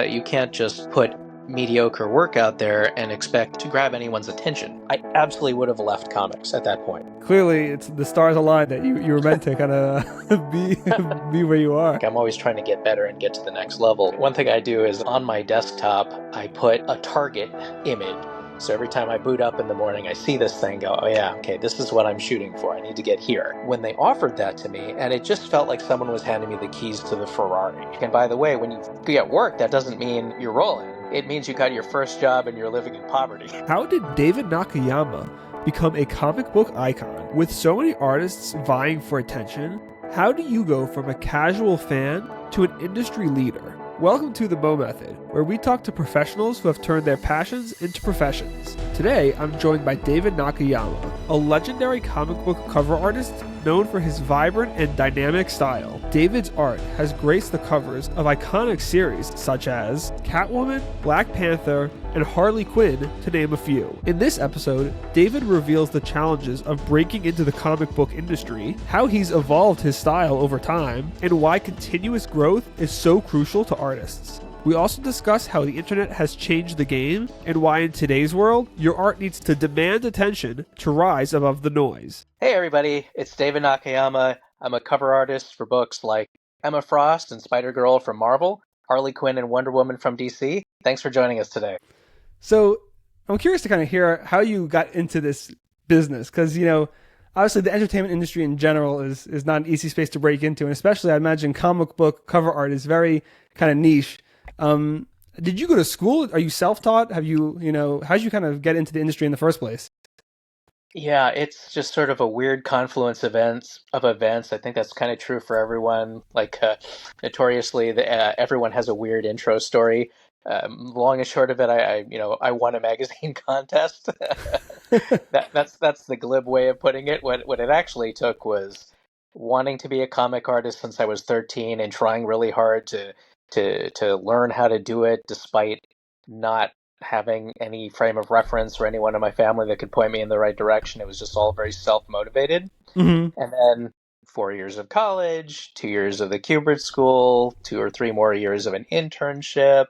You can't just put mediocre work out there and expect to grab anyone's attention. I absolutely would have left comics at that point. Clearly, it's the stars aligned that you were meant to kind of be where you are. I'm always trying to get better and get to the next level. One thing I do is on my desktop, I put a target image. So every time I boot up in the morning, I see this thing, go, oh yeah, okay, this is what I'm shooting for. I need to get here. When they offered that to me, and it just felt like someone was handing me the keys to the Ferrari. And by the way, when you get work, that doesn't mean you're rolling. It means you got your first job and you're living in poverty. How did David Nakayama become a comic book icon? With so many artists vying for attention, how do you go from a casual fan to an industry leader? Welcome to the Mo Method, where we talk to professionals who have turned their passions into professions. Today, I'm joined by David Nakayama, a legendary comic book cover artist known for his vibrant and dynamic style. David's art has graced the covers of iconic series such as Catwoman, Black Panther, and Harley Quinn, to name a few. In this episode, David reveals the challenges of breaking into the comic book industry, how he's evolved his style over time, and why continuous growth is so crucial to artists. We also discuss how the internet has changed the game, and why in today's world, your art needs to demand attention to rise above the noise. Hey everybody, it's David Nakayama. I'm a cover artist for books like Emma Frost and Spider-Girl from Marvel, Harley Quinn and Wonder Woman from DC. Thanks for joining us today. So I'm curious to kind of hear how you got into this business, because, obviously the entertainment industry in general is not an easy space to break into, and especially I imagine comic book cover art is very kind of niche. Did you go to school? Are you self-taught? How did you kind of get into the industry in the first place? Yeah, it's just sort of a weird confluence of events. I think that's kind of true for everyone. Notoriously, everyone has a weird intro story. Long and short of it, I won a magazine contest. That's the glib way of putting it. What it actually took was wanting to be a comic artist since I was 13 and trying really hard to learn how to do it, despite not having any frame of reference or anyone in my family that could point me in the right direction. It was just all very self-motivated. Mm-hmm. And then 4 years of college, 2 years of the Kubert School, 2 or 3 more years of an internship,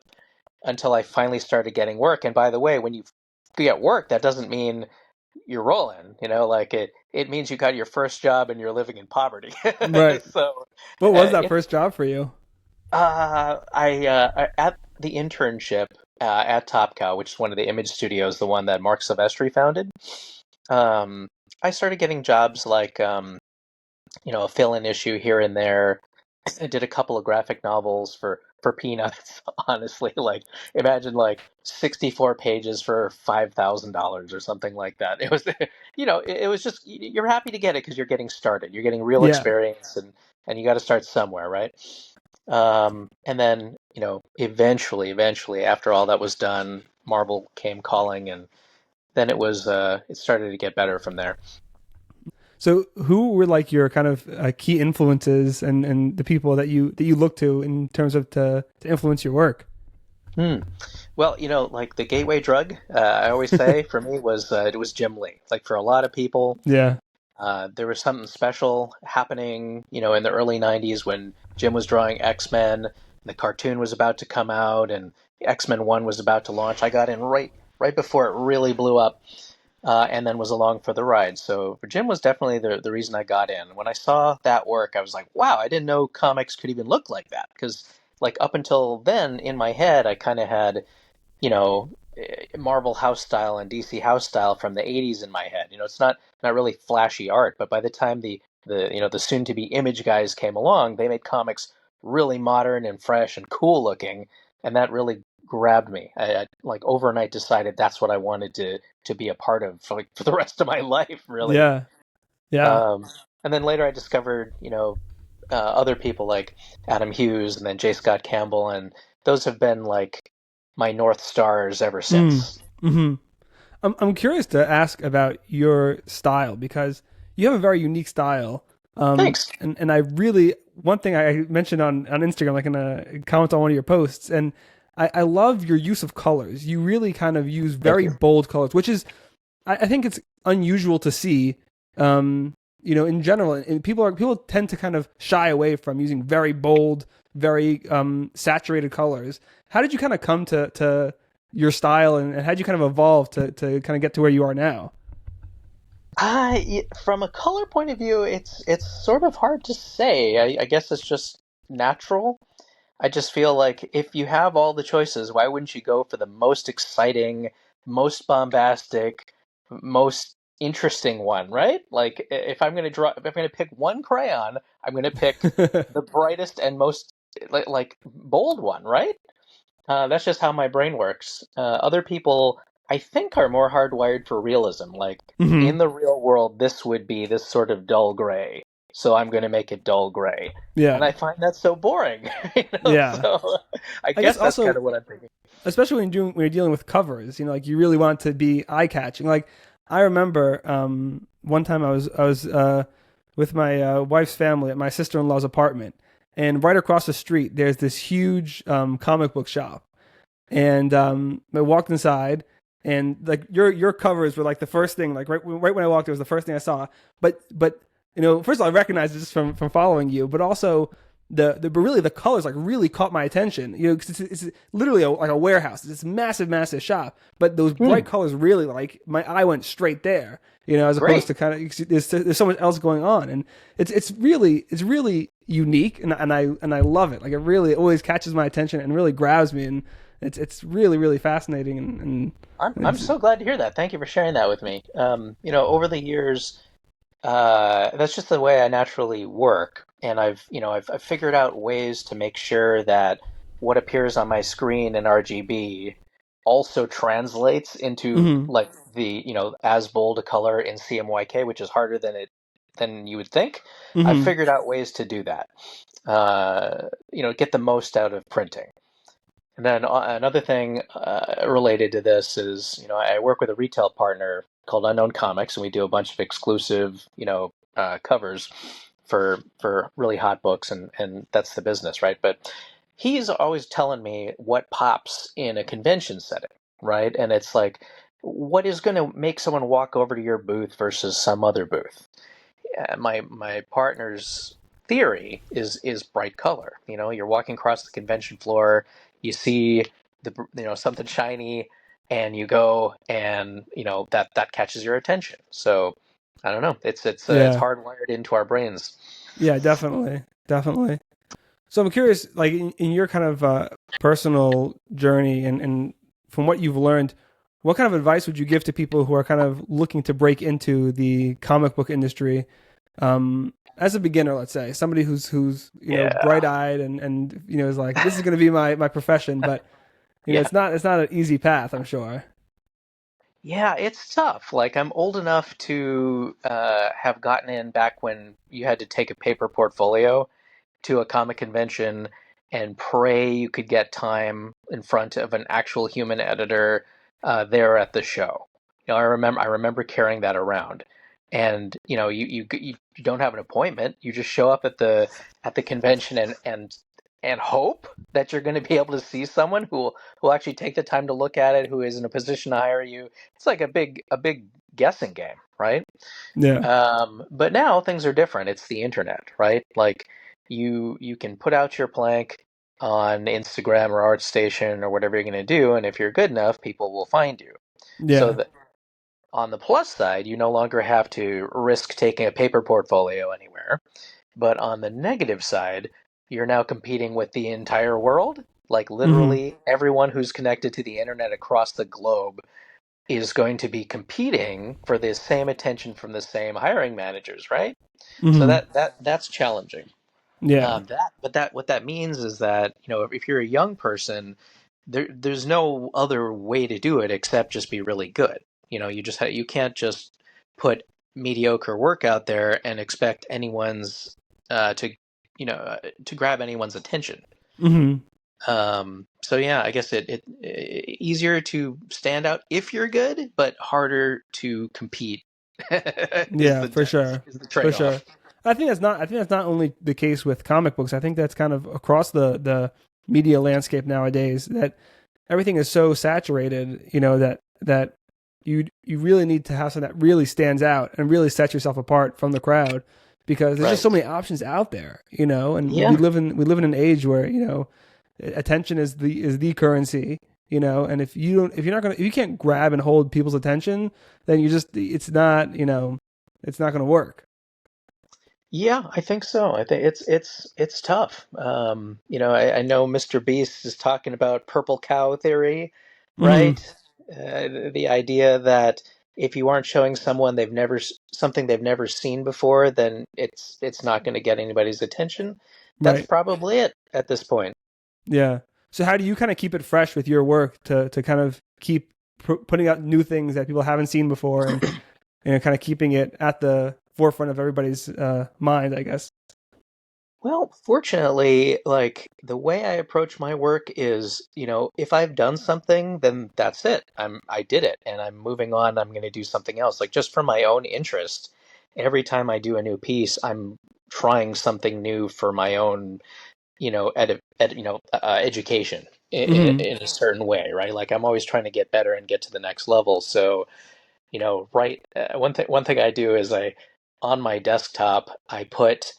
until I finally started getting work. And by the way, when you get work, that doesn't mean you're rolling. It means you got your first job and you're living in poverty. Right. So, what was that first job for you? I at the internship at Top Cow, which is one of the image studios, the one that Mark Silvestri founded. I started getting jobs like a fill-in issue here and there. I did a couple of graphic novels for peanuts, honestly. Imagine 64 pages for $5,000 or something like that. It was, it was just, you're happy to get it because you're getting started. You're getting real experience and you got to start somewhere, right? And then, eventually, after all that was done, Marvel came calling, and then it started to get better from there. So who were your kind of key influences and the people that you look to in terms of to influence your work? Well, the gateway drug, I always say for me it was Jim Lee. For a lot of people, yeah, there was something special happening, in the early 90s when Jim was drawing X-Men, the cartoon was about to come out, and X-Men 1 was about to launch. I got in right before it really blew up. And then was along for the ride. So Jim was definitely the reason I got in. When I saw that work, I was like, wow, I didn't know comics could even look like that. Because up until then, in my head, I kind of had, Marvel house style and DC house style from the 80s in my head. It's not really flashy art, but by the time the soon-to-be Image guys came along, they made comics really modern and fresh and cool looking, and that really grabbed me. I overnight decided that's what I wanted to be a part of for the rest of my life, really. Yeah. And then later I discovered, other people like Adam Hughes and then J. Scott Campbell, and those have been my North Stars ever since. Mm-hmm. I'm curious to ask about your style, because you have a very unique style. Thanks. And I really, one thing I mentioned on Instagram, in a comment on one of your posts, and I love your use of colors. You really kind of use very bold colors, which is, I think it's unusual to see, in general. And people tend to kind of shy away from using very bold, very saturated colors. How did you kind of come to your style, and how did you kind of evolve to kind of get to where you are now? From a color point of view, it's sort of hard to say. I guess it's just natural. I just feel like if you have all the choices, why wouldn't you go for the most exciting, most bombastic, most interesting one, right? Like if I'm gonna pick one crayon, I'm gonna pick the brightest and most like bold one, right? That's just how my brain works. Other people, I think, are more hardwired for realism. Like Hmm. in the real world, this would be this sort of dull gray, so I'm going to make it dull gray, and Yeah, I find that so boring. yeah. So I I guess guess that's kind also, of what I'm thinking. especially when you're dealing with covers, like you really want to be eye catching. Like I remember one time I was with my wife's family at my sister in law's apartment, and right across the street there's this huge comic book shop, and I walked inside. And like your covers were like the first thing, like right when I walked, it was the first thing I saw. But first of all, I recognized it just from following you, but also but really the colors like really caught my attention. 'Cause it's literally like a warehouse. It's this massive shop, but those bright Hmm, colors really like my eye went straight there. As opposed great, to kind of there's so much else going on, and it's really unique, and I love it. Like it really always catches my attention and really grabs me, and it's really fascinating, and I'm it's, so glad to hear that. Thank you for sharing that with me. Over the years, that's just the way I naturally work, and I've figured out ways to make sure that what appears on my screen in RGB also translates into mm-hmm, like the as bold a color in CMYK, which is harder than you would think. I've mm-hmm, figured out ways to do that. Get the most out of printing. And then another thing related to this is, I work with a retail partner called Unknown Comics, and we do a bunch of exclusive, covers for really hot books, and that's the business, right? But he's always telling me what pops in a convention setting, right? And it's like, what is going to make someone walk over to your booth versus some other booth? My partner's theory is bright color. You're walking across the convention floor, you see something shiny, and you go and that catches your attention. So I don't know. It's yeah, hardwired into our brains. yeah, definitely. So I'm curious, like in your kind of personal journey, and from what you've learned, what kind of advice would you give to people who are kind of looking to break into the comic book industry, as a beginner, let's say, somebody who's Yeah, bright eyed, and is like, this is going to be my profession, but yeah. it's not an easy path, I'm sure. Yeah, it's tough. Like I'm old enough to have gotten in back when you had to take a paper portfolio to a comic convention and pray you could get time in front of an actual human editor there at the show. I remember carrying that around, and you don't have an appointment. You just show up at the convention and hope that you're going to be able to see someone who will actually take the time to look at it, who is in a position to hire you. It's like a big guessing game, right? Yeah, But now things are different. It's the internet, right? Like you can put out your plank on Instagram or ArtStation or whatever you're going to do, and if you're good enough, people will find you. So yeah, that on the plus side, you no longer have to risk taking a paper portfolio anywhere. But on the negative side, you're now competing with the entire world. Like mm-hmm, literally everyone who's connected to the internet across the globe is going to be competing for the same attention from the same hiring managers, right? So mm-hmm, that's challenging. yeah, But what that means is that if you're a young person, there's no other way to do it except just be really good. You can't just put mediocre work out there and expect anyone's to to grab anyone's attention. mm-hmm, So yeah, I guess it easier to stand out if you're good, but harder to compete is yeah, the for sure, is the for trade-off. sure. I think that's not only the case with comic books. I think that's kind of across the media landscape nowadays, that everything is so saturated, that you really need to have something that really stands out and really sets yourself apart from the crowd. because there's just so Right. many options out there, and we Yeah. live in an age where, attention is the currency, and if you're not going to, if you can't grab and hold people's attention, then it's not going to work. Yeah, I think so. I think it's tough. I know Mr. Beast is talking about purple cow theory, Hmm. right? The idea that if you aren't showing someone something they've never seen before, then it's not going to get anybody's attention. That's Right. probably it at this point. Yeah. So how do you kind of keep it fresh with your work to kind of keep putting out new things that people haven't seen before, and kind of keeping it at the forefront of everybody's mind, I guess. Well, fortunately, like the way I approach my work is, if I've done something, then that's it. I did it and I'm moving on. I'm going to do something else. Like just for my own interest, every time I do a new piece, I'm trying something new for my own, education Hmm. in a certain way, right? Like I'm always trying to get better and get to the next level. So, right, one thing I do is on my desktop, I put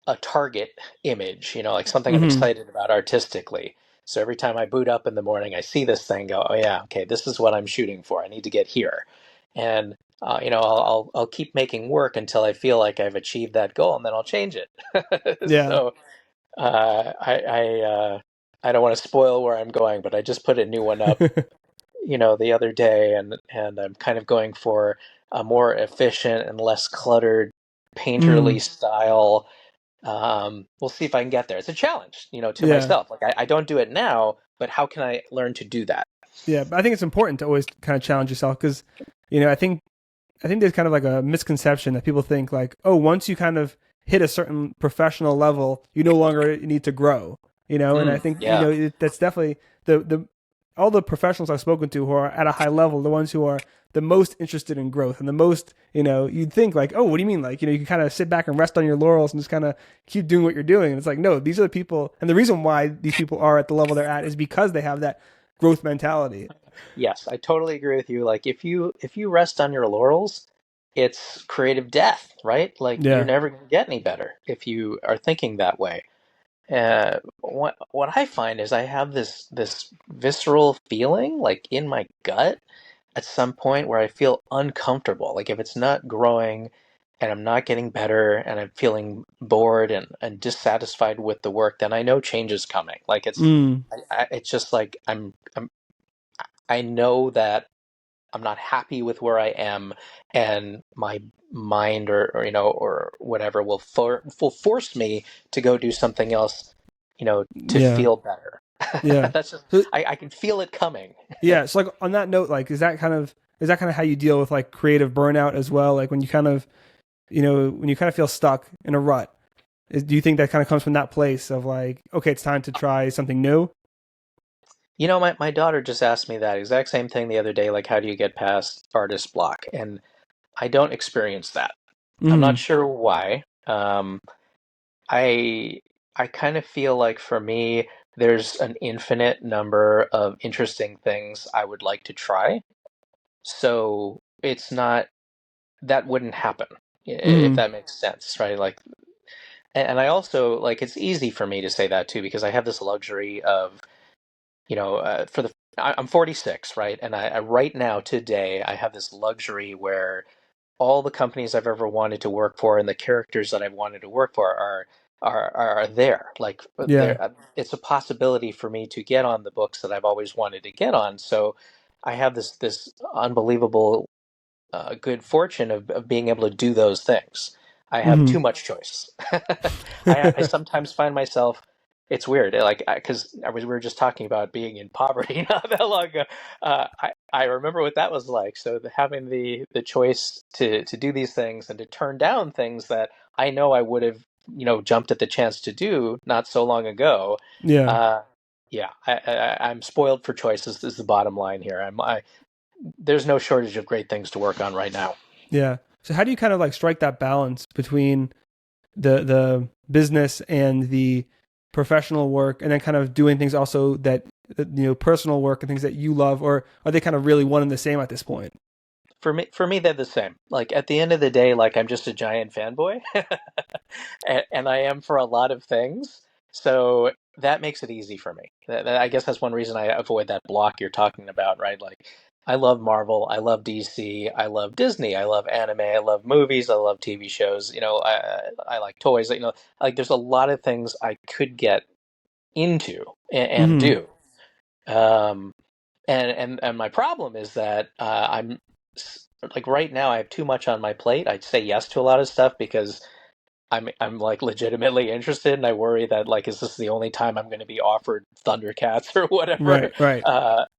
a target image, like something I'm Hmm. excited about artistically. So every time I boot up in the morning, I see this thing, go, oh yeah, okay, this is what I'm shooting for. I need to get here, and I'll keep making work until I feel like I've achieved that goal, and then I'll change it. Yeah. So I don't want to spoil where I'm going, but I just put a new one up, the other day, and I'm kind of going for a more efficient and less cluttered painterly Hmm. style. We'll see if I can get there. It's a challenge, to Yeah. myself. Like I don't do it now, but how can I learn to do that? Yeah. But I think it's important to always kind of challenge yourself because, I think there's kind of like a misconception that people think like, oh, once you kind of hit a certain professional level, you no longer need to grow, And I think Yeah. that's definitely the all the professionals I've spoken to who are at a high level, the ones who are the most interested in growth and the most, you'd think like, oh, what do you mean? Like, you can kind of sit back and rest on your laurels and just kind of keep doing what you're doing. And it's like, no, these are the people, and the reason why these people are at the level they're at is because they have that growth mentality. Yes, I totally agree with you. Like if you rest on your laurels, it's creative death, right? Like you're Yeah. never going to get any better if you are thinking that way. What I find is I have this visceral feeling like in my gut at some point where I feel uncomfortable. Like if it's not growing and I'm not getting better and I'm feeling bored and dissatisfied with the work, then I know change is coming. Like Mm. it's just like I know that I'm not happy with where I am, and my mind or whatever will force me to go do something else, to Yeah. feel better. Yeah. That's just So I can feel it coming. yeah, so like on that note, like is that kind of how you deal with like creative burnout as well? Like when you kind of when you kind of feel stuck in a rut, do you think that kind of comes from that place of like, okay, it's time to try something new? My daughter just asked me that exact same thing the other day, like how do you get past artist block? And I don't experience that. I'm not Hmm. sure why. I I kind of feel like for me, there's an infinite number of interesting things I would like to try. So it's not that wouldn't happen, if Hmm. that makes sense, right? Like, and I also like it's easy for me to say that too because I have this luxury of, I'm 46, right? And I right now today I have this luxury where all the companies I've ever wanted to work for and the characters that I've wanted to work for are there. Like Yeah. it's a possibility for me to get on the books that I've always wanted to get on. So I have this unbelievable good fortune of being able to do those things. I have Hmm. too much choice. I sometimes find myself. It's weird, like because we were just talking about being in poverty not that long ago. I remember what that was like. So having the choice to do these things and to turn down things that I know I would have jumped at the chance to do not so long ago. Yeah. Uh, yeah, I'm spoiled for choices. Is the bottom line here. There's no shortage of great things to work on right now. Yeah. So how do you kind of like strike that balance between the business and the professional work, and then kind of doing things also that personal work and things that you love, or are they kind of really one and the same at this point? For me, they're the same. Like at the end of the day, like I'm just a giant fanboy, and I am for a lot of things. So that makes it easy for me. I guess that's one reason I avoid that block you're talking about, right? Like I love Marvel, I love DC, I love Disney, I love anime, I love movies, I love TV shows. I like toys. Like there's a lot of things I could get into and Mm-hmm. do. Um, and my problem is that like right now I have too much on my plate. I say yes to a lot of stuff because I'm like legitimately interested, and I worry that like is this the only time I'm going to be offered Thundercats or whatever? Right, right.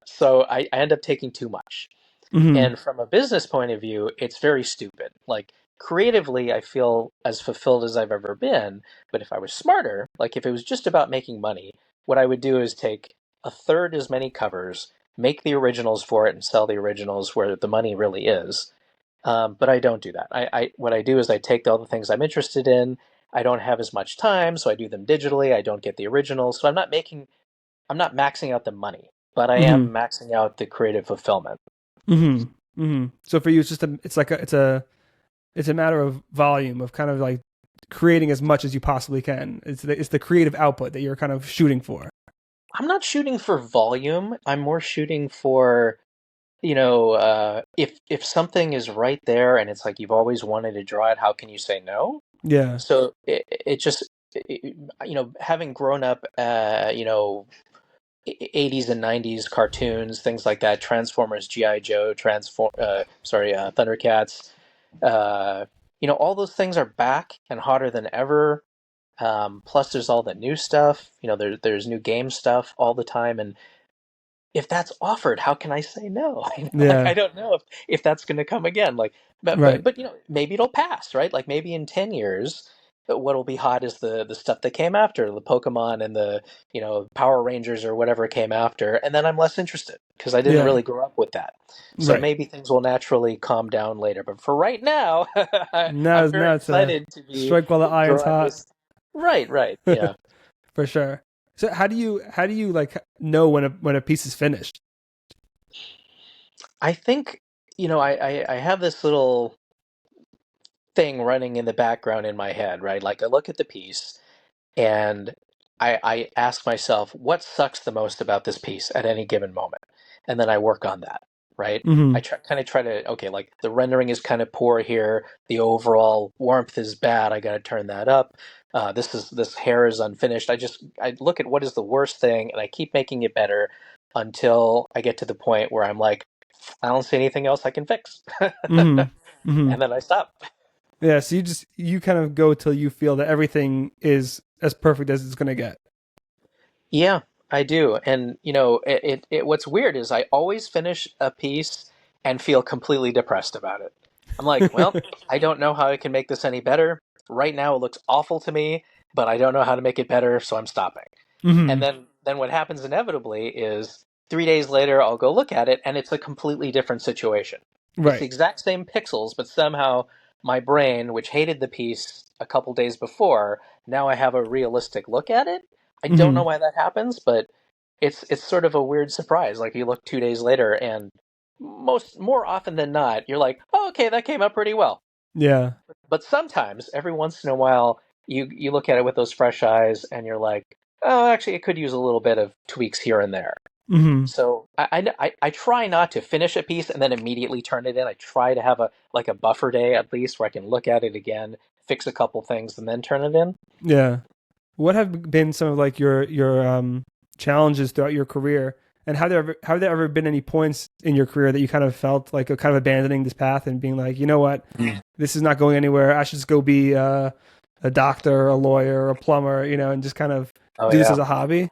So I end up taking too much. Mm-hmm. And from a business point of view, it's very stupid. Like creatively, I feel as fulfilled as I've ever been. But if I was smarter, like if it was just about making money, what I would do is take a third as many covers, make the originals for it, and sell the originals where the money really is. But I don't do that. What I do is I take all the things I'm interested in. I don't have as much time, so I do them digitally. I don't get the originals, so I'm not maxing out the money, but I Mm-hmm. am maxing out the creative fulfillment. Mm-hmm. Mm-hmm. So for you, it's just it's a matter of volume of kind of like creating as much as you possibly can. It's the creative output that you're kind of shooting for. I'm not shooting for volume. I'm more shooting for, if something is right there and it's like you've always wanted to draw it, how can you say no? Yeah. So it just, having grown up, 80s and 90s cartoons, things like that, Transformers, GI Joe, Thundercats, all those things are back and hotter than ever. Plus, there's all the new stuff. There's new game stuff all the time, and if that's offered, how can I say no? Like Yeah. I don't know if that's going to come again. Like, Right. but maybe it'll pass, right? Like maybe in 10 years, what'll be hot is the stuff that came after the Pokemon and the Power Rangers or whatever came after, and then I'm less interested because I didn't Yeah. really grow up with that. So Right. maybe things will naturally calm down later. But for right now, I'm Now very it's a excited to be strike while the iron's drawing hot. this. Right, right, yeah. For sure. So how do you like know when a piece is finished? I think I have this little thing running in the background in my head, right? Like I look at the piece and I ask myself, what sucks the most about this piece at any given moment? And then I work on that, right? Mm-hmm. I try to, okay, like the rendering is kind of poor here. The overall warmth is bad. I got to turn that up. This hair is unfinished. I look at what is the worst thing and I keep making it better until I get to the point where I'm like, I don't see anything else I can fix. Mm-hmm. Mm-hmm. And then I stop. Yeah. So you kind of go till you feel that everything is as perfect as it's gonna get. Yeah, I do. And what's weird is I always finish a piece and feel completely depressed about it. I'm like, well, I don't know how I can make this any better. Right now it looks awful to me, but I don't know how to make it better, so I'm stopping. And Mm-hmm. then what happens inevitably is 3 days later I'll go look at it and it's a completely different situation. It's the Right. exact same pixels, but somehow my brain, which hated the piece a couple days before, now I have a realistic look at it. I don't know Mm-hmm. why that happens, but it's sort of a weird surprise. Like you look 2 days later and more often than not, you're like, oh, okay, that came out pretty well. Yeah. But sometimes, every once in a while, you look at it with those fresh eyes and you're like, oh, actually, it could use a little bit of tweaks here and there. Mm-hmm. So I try not to finish a piece and then immediately turn it in. I try to have a buffer day at least where I can look at it again, fix a couple things, and then turn it in. Yeah. What have been some of like your challenges throughout your career, and have there ever been any points in your career that you kind of felt like a kind of abandoning this path and being like, you know what, this is not going anywhere. I should just go be a doctor, a lawyer, a plumber, and just kind of Oh do this yeah, as a hobby.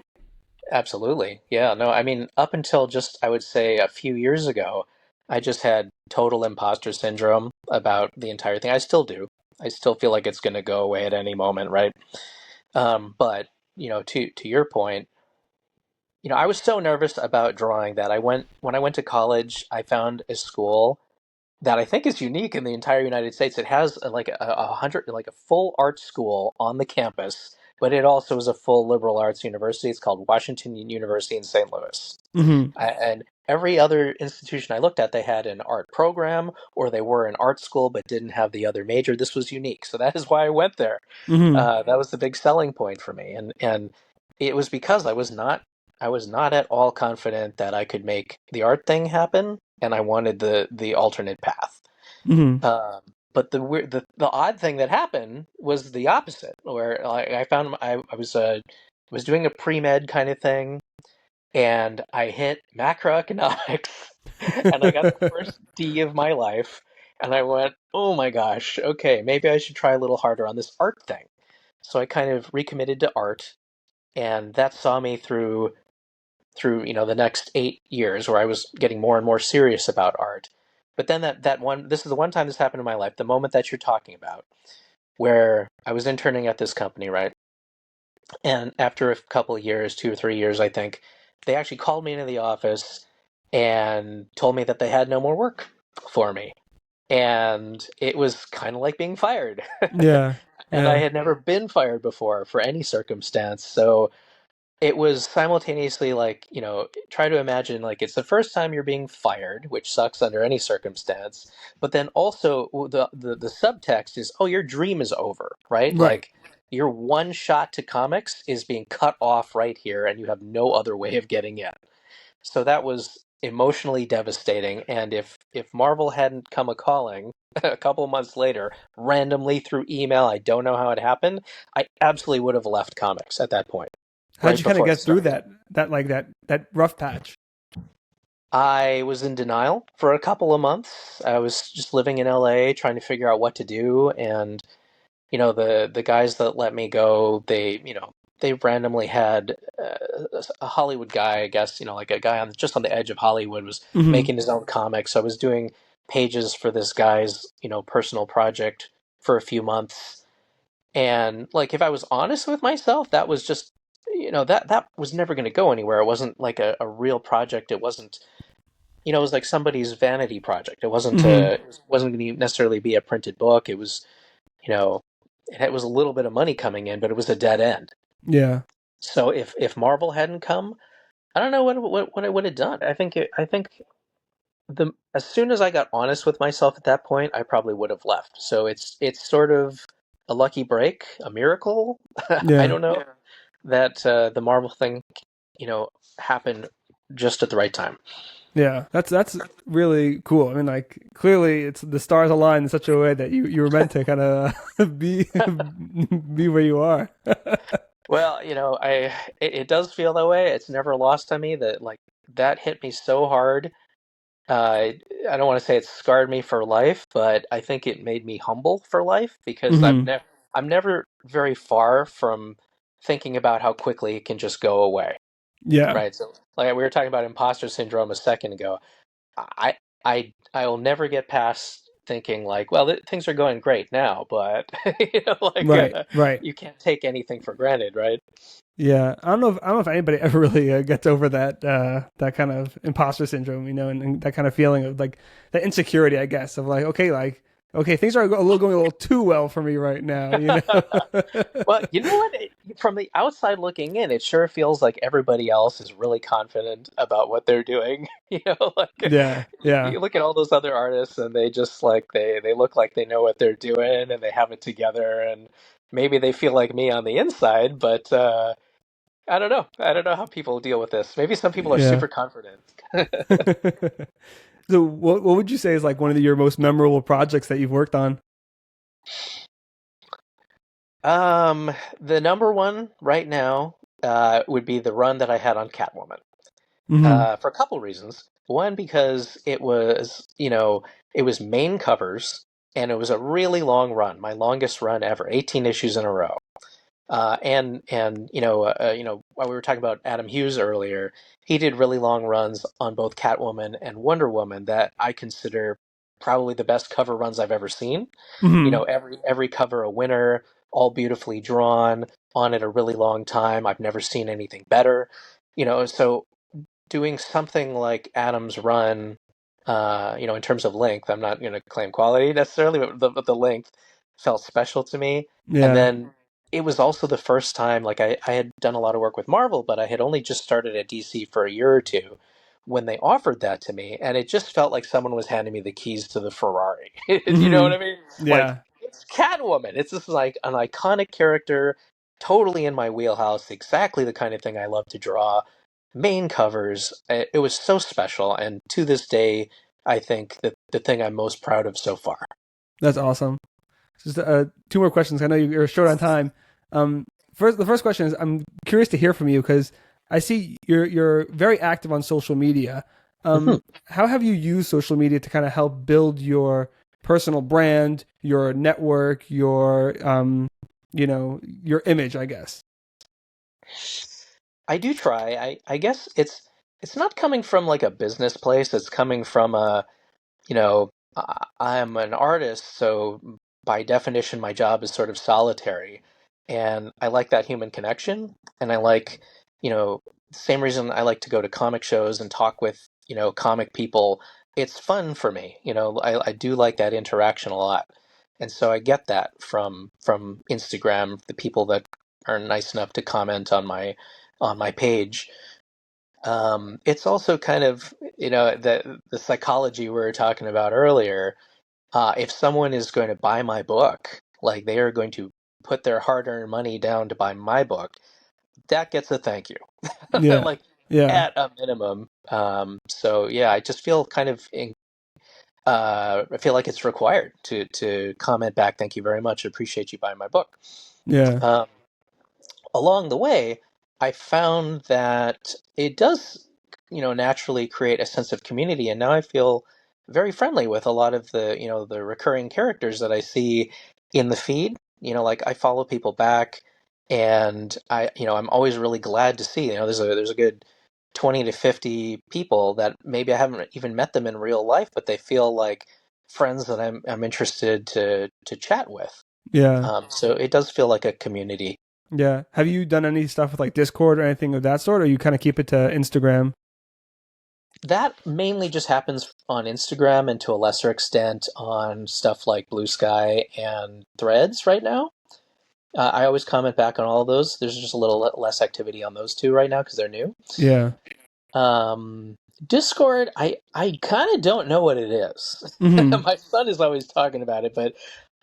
absolutely. Yeah, no, I mean, up until just I would say a few years ago, I just had total imposter syndrome about the entire thing. I still do. I still feel like it's going to go away at any moment, right? But to your point, I was so nervous about drawing that when I went to college, I found a school that I think is unique in the entire United States. It has like a full art school on the campus, but it also is a full liberal arts university. It's called Washington University in St. Louis. Mm-hmm. And every other institution I looked at, they had an art program or they were in art school but didn't have the other major. This was unique. So that is why I went there. Mm-hmm. That was the big selling point for me. And it was because I was not at all confident that I could make the art thing happen, and I wanted the alternate path. Mm-hmm. Um, but the odd thing that happened was the opposite, where I found I was doing a pre-med kind of thing, and I hit macroeconomics, and I got the first D of my life, and I went, oh my gosh, okay, maybe I should try a little harder on this art thing. So I kind of recommitted to art, and that saw me through the next 8 years where I was getting more and more serious about art. But then that one this is the one time this happened in my life, the moment that you're talking about, where I was interning at this company, right? And after a couple of years, 2 or 3 years, I think, they actually called me into the office and told me that they had no more work for me. And it was kind of like being fired. Yeah. And I Yeah. had never been fired before for any circumstance. So it was simultaneously like, try to imagine like it's the first time you're being fired, which sucks under any circumstance. But then also the subtext is, oh, your dream is over, right? Right. Like your one shot to comics is being cut off right here, and you have no other way of getting in. So that was emotionally devastating. And if Marvel hadn't come a calling a couple months later, randomly through email, I don't know how it happened, I absolutely would have left comics at that point, How'd right you kind of before it get through started. that rough patch? I was in denial for a couple of months. I was just living in LA trying to figure out what to do, and the guys that let me go, they randomly had a Hollywood guy, I guess, like a guy just on the edge of Hollywood was Mm-hmm. making his own comics. So I was doing pages for this guy's, personal project for a few months. And like if I was honest with myself, that was just that was never going to go anywhere. It wasn't like a real project. It wasn't, it was like somebody's vanity project. Mm-hmm. It wasn't going to necessarily be a printed book. It was, you know, it was a little bit of money coming in, but it was a dead end. Yeah. So if Marvel hadn't come, I don't know what I would have done. I think the as soon as I got honest with myself at that point, I probably would have left. So it's sort of a lucky break, a miracle. I Yeah. don't know that the Marvel thing, you know, happened just at the right time. Yeah. That's really cool. I mean, like clearly, it's the stars aligned in such a way that you were meant to kind of be where you are. Well, it does feel that way. It's never lost on me that like that hit me so hard. Uh, I don't want to say it scarred me for life, but I think it made me humble for life because Mm-hmm. I'm never very far from thinking about how quickly it can just go away, Yeah. right? So, like we were talking about imposter syndrome a second ago. I will never get past thinking like, well, things are going great now, but Right. Right. you can't take anything for granted, right? Yeah, I don't know if anybody ever really gets over that kind of imposter syndrome, and that kind of feeling of like that insecurity, I guess, of like okay, things are going a little too well for me right now. Well, you know what? From the outside looking in, it sure feels like everybody else is really confident about what they're doing. Like Yeah, yeah, you look at all those other artists, and they just like they look like they know what they're doing, and they have it together, and maybe they feel like me on the inside, but I don't know. I don't know how people deal with this. Maybe some people are yeah. super confident. So, what would you say is like one of your most memorable projects that you've worked on? The number one right now would be the run that I had on Catwoman. Hmm. For a couple reasons. One, because it was main covers, and it was a really long run, my longest run ever, 18 issues in a row. And while we were talking about Adam Hughes earlier, he did really long runs on both Catwoman and Wonder Woman that I consider probably the best cover runs I've ever seen. Hmm. Every cover a winner, all beautifully drawn, on it a really long time. I've never seen anything better. So doing something like Adam's run, in terms of length, I'm not going to claim quality necessarily, but the length felt special to me. And Yeah. then it was also the first time, like I had done a lot of work with Marvel, but I had only just started at DC for a year or two when they offered that to me, and it just felt like someone was handing me the keys to the Ferrari. You know what Hmm. I mean? Like, Yeah. it's Catwoman. It's just like an iconic character, totally in my wheelhouse, exactly the kind of thing I love to draw. Main covers. It was so special, and to this day, I think that the thing I'm most proud of so far. That's awesome. Just two more questions. I know you're short on time. Um, the first question is I'm curious to hear from you because I see you're very active on social media. Mhm. How have you used social media to kind of help build your personal brand, your network, your image, I guess? I do try. I guess it's not coming from like a business place. It's coming from I'm an artist, so by definition, my job is sort of solitary. And I like that human connection. And I like, the same reason I like to go to comic shows and talk with, comic people. It's fun for me. I do like that interaction a lot. And so I get that from Instagram, the people that are nice enough to comment on my page. It's also kind of, the psychology we were talking about earlier. If someone is going to buy my book, like they are going to put their hard-earned money down to buy my book, that gets a thank you, Yeah, like yeah, at a minimum. So yeah, I just feel I feel like it's required to comment back. Thank you very much. Appreciate you buying my book. yeah, Um, Along the way, I found that it does, naturally create a sense of community. And now I feel very friendly with a lot of the recurring characters that I see in the feed. Like I follow people back, and I'm always really glad to see, there's a good 20 to 50 people that maybe I haven't even met them in real life, but they feel like friends that I'm interested to chat with. yeah, So it does feel like a community. yeah. Have you done any stuff with like Discord or anything of that sort, or you kind of keep it to Instagram? That mainly just happens on Instagram and to a lesser extent on stuff like Blue Sky and Threads right now. I always comment back on all of those. There's just a little less activity on those two right now because they're new. Yeah. Um, Discord, I kind of don't know what it is. Hmm. My son is always talking about it, but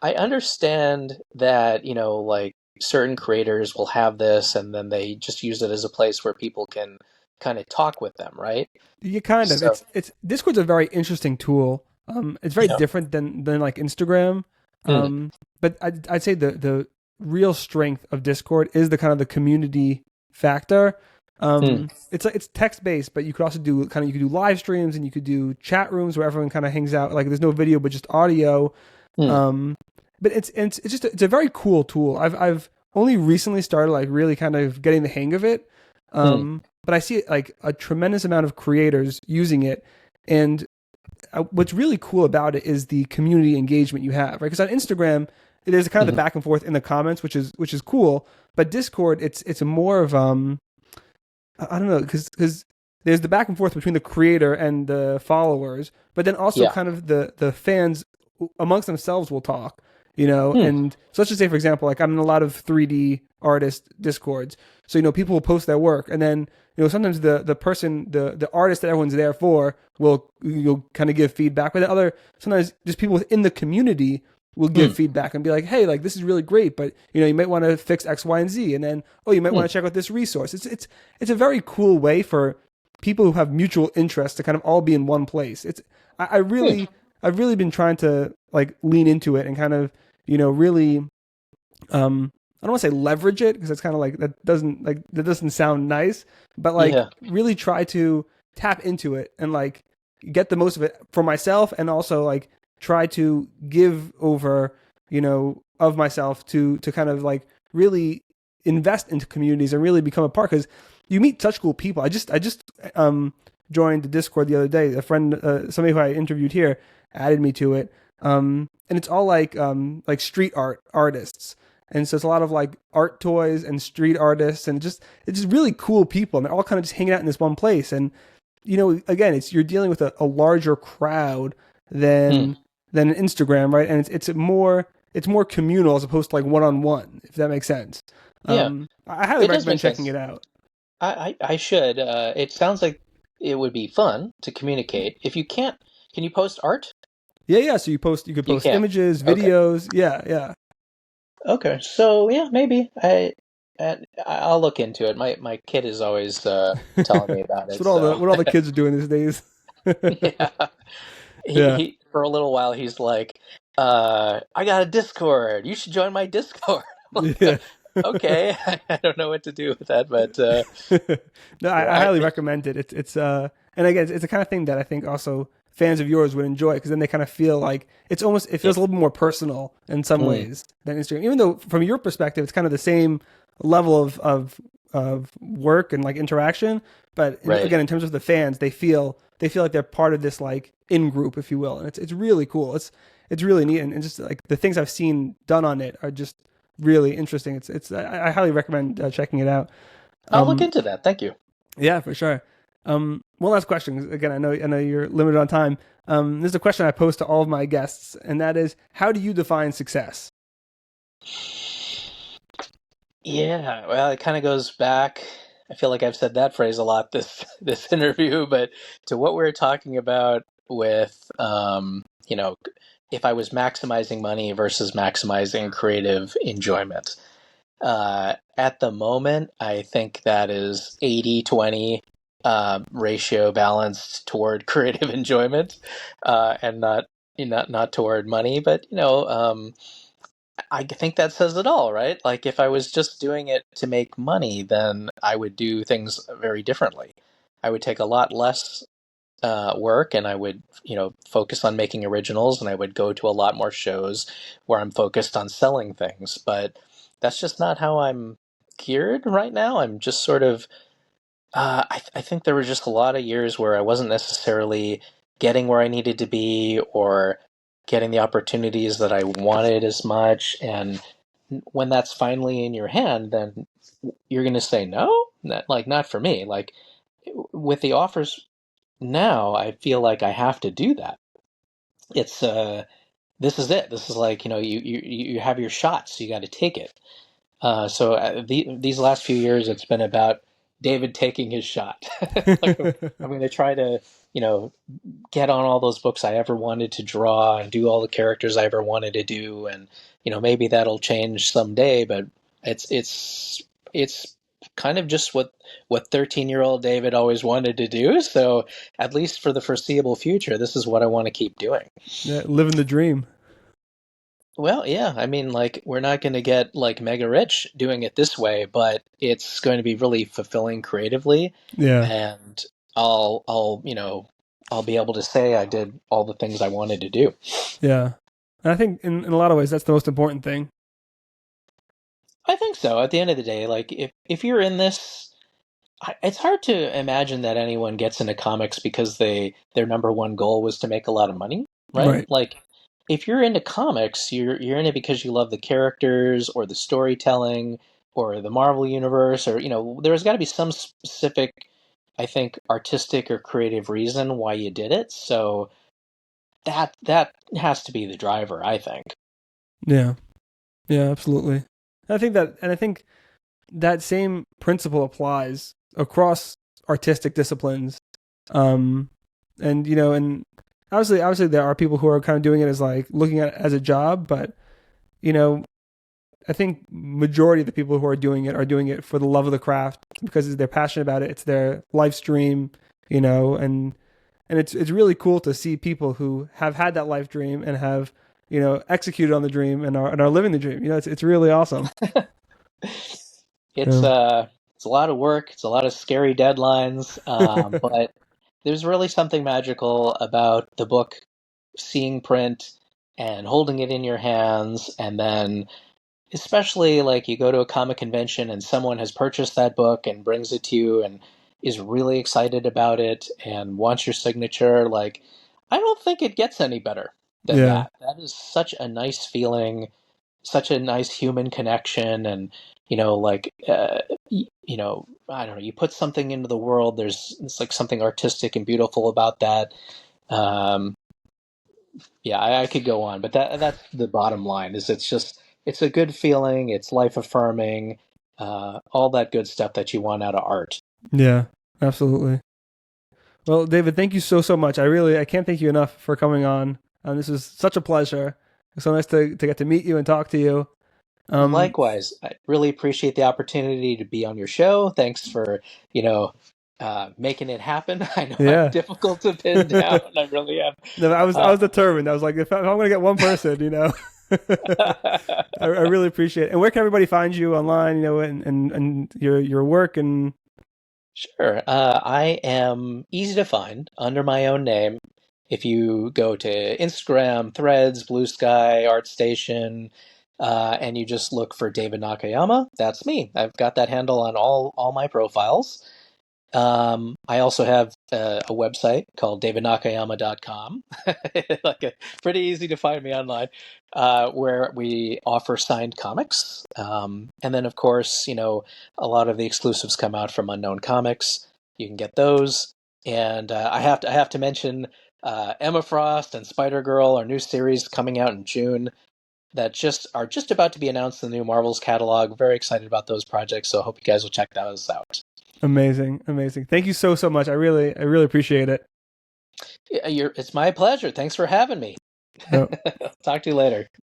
I understand that, like certain creators will have this and then they just use it as a place where people can kind of talk with them, right? You kind of. So, It's Discord's a very interesting tool. It's very yeah. different than like Instagram. Mm, But I'd say the real strength of Discord is the kind of the community factor. mm, It's text based, but you could also you could do live streams and you could do chat rooms where everyone kind of hangs out. Like there's no video, but just audio. mm, Um, but it's a very cool tool. I've only recently started like really kind of getting the hang of it. mm, But I see like a tremendous amount of creators using it, and what's really cool about it is the community engagement you have, right? Because on Instagram, there's kind of the mhm, back and forth in the comments, which is cool. But Discord, it's a more of I don't know, because there's the back and forth between the creator and the followers, but then also yeah. kind of the fans amongst themselves will talk, Mm, and so let's just say, for example, like I'm in a lot of 3D artist discords, so people will post their work, and then sometimes the person the artist that everyone's there for will you'll kind of give feedback, but then other sometimes just people within the community will give mm, feedback and be like, hey, like this is really great, but you might want to fix X, Y, and Z, and then you might want mm, to check out this resource. It's a very cool way for people who have mutual interests to kind of all be in one place. I mm, really I've really been trying to like lean into it and kind of really I don't want to say leverage it because it's kind of like that doesn't sound nice, but like yeah. really try to tap into it and like get the most of it for myself and also like try to give over of myself to kind of like really invest into communities and really become a part because you meet such cool people. I just joined the Discord the other day. A friend, somebody who I interviewed here, added me to it, and it's all like street art artists. And so it's a lot of like art toys and street artists and it's just really cool people and they're all kind of just hanging out in this one place. And again, you're dealing with a larger crowd Mm, than an Instagram, right? And it's more communal as opposed to like one on one, if that makes sense. yeah. I highly It does recommend make checking it sense. out. I should. It sounds like it would be fun to communicate. If you can't, can you post art? Yeah. So you could You post can. images, Okay. videos. Yeah. Okay. So yeah, maybe I'll look into it. My kid is always telling me about That's it. So what all the kids are doing these days. yeah, Yeah. he for a little while he's like, I got a Discord. You should join my Discord. Yeah. Okay, I don't know what to do with that, but No, yeah, I highly recommend it. It's and again, it's the kind of thing that I think also fans of yours would enjoy because then they kind of feel like it yeah. feels a little bit more personal in some Mm, ways than Instagram. Even though from your perspective, it's kind of the same level of work and like interaction, but right. again, in terms of the fans, they feel like they're part of this like in group, if you will, and it's really cool. It's really neat, and just like the things I've seen done on it are just really interesting. It's I highly recommend checking it out. I'll look Um, into that. Thank you. yeah, for sure. One last question. Again, I know you're limited on time. This is a question I pose to all of my guests, and that is, how do you define success? Yeah, well, it kind of goes back. I feel like I've said that phrase a lot this this interview, but to what we were talking about with, if I was maximizing money versus maximizing creative enjoyment. At the moment, I think that is 80-20 ratio balanced toward creative enjoyment, and not toward money. But I think that says it all, right? Like if I was just doing it to make money, then I would do things very differently. I would take a lot less work, and I would, focus on making originals, and I would go to a lot more shows where I'm focused on selling things. But that's just not how I'm geared right now. I'm just sort of I think there were just a lot of years where I wasn't necessarily getting where I needed to be or getting the opportunities that I wanted as much. And when that's finally in your hand, then you're going to say no? Not for me. Like with the offers now, I feel like I have to do that. It's this is it. This is like, you have your shots, so you got to take it. These last few years, it's been about David taking his shot. Like I'm going to try to, you know, get on all those books I ever wanted to draw and do all the characters I ever wanted to do, and maybe that'll change someday. But it's kind of just what 13-year-old David always wanted to do. So at least for the foreseeable future, this is what I want to keep doing. Yeah, living the dream. Well, yeah, I mean, like, we're not going to get like mega rich doing it this way, but it's going to be really fulfilling creatively, Yeah, and I'll be able to say I did all the things I wanted to do. yeah. And I think in a lot of ways that's the most important thing. I think so. At the end of the day, like, if you're in this, it's hard to imagine that anyone gets into comics because their number one goal was to make a lot of money, right? Right. Like, if you're into comics, you're in it because you love the characters or the storytelling or the Marvel universe, or there's got to be some specific, I think, artistic or creative reason why you did it. So that has to be the driver, I think. Yeah. Yeah, absolutely. I think that same principle applies across artistic disciplines. Um, and and obviously there are people who are kind of doing it as like looking at it as a job, but you know, I think majority of the people who are doing it for the love of the craft because they're passionate about it. It's their life stream, and it's really cool to see people who have had that life dream and have executed on the dream and are living the dream. It's really awesome. It's Yeah. it's a lot of work. It's a lot of scary deadlines, but there's really something magical about the book seeing print and holding it in your hands, and then especially like you go to a comic convention and someone has purchased that book and brings it to you and is really excited about it and wants your signature. Like, I don't think it gets any better than Yeah. that. That is such a nice feeling, such a nice human connection. And I don't know, you put something into the world, it's like something artistic and beautiful about that. um, yeah, I could go on, but that's the bottom line. Is it's a good feeling. It's life affirming, all that good stuff that you want out of art. Yeah. Absolutely. Well, David, thank you so much. I can't thank you enough for coming on. This is such a pleasure. It's so nice to get to meet you and talk to you. Um, Likewise, I really appreciate the opportunity to be on your show. Thanks for, you know, making it happen. I know I'm yeah. difficult to pin down. I really am. No, I Uh, was determined. I was like, if I'm going to get one person, I really appreciate it. And where can everybody find you online? And your work and Sure. I am easy to find under my own name. If you go to Instagram, Threads, Blue Sky, ArtStation, and you just look for David Nakayama, that's me. I've got that handle on all my profiles. I also have a website called davidnakayama.com. Like pretty easy to find me online, where we offer signed comics. And then, of course, a lot of the exclusives come out from Unknown Comics. You can get those. And I have to mention Emma Frost and Spider Girl, our new series coming out in June that just about to be announced in the new Marvel's catalog. Very excited about those projects, so I hope you guys will check those out. amazing, amazing. Thank you so much. I really appreciate it. It's my pleasure. Thanks for having me. No, Talk to you later.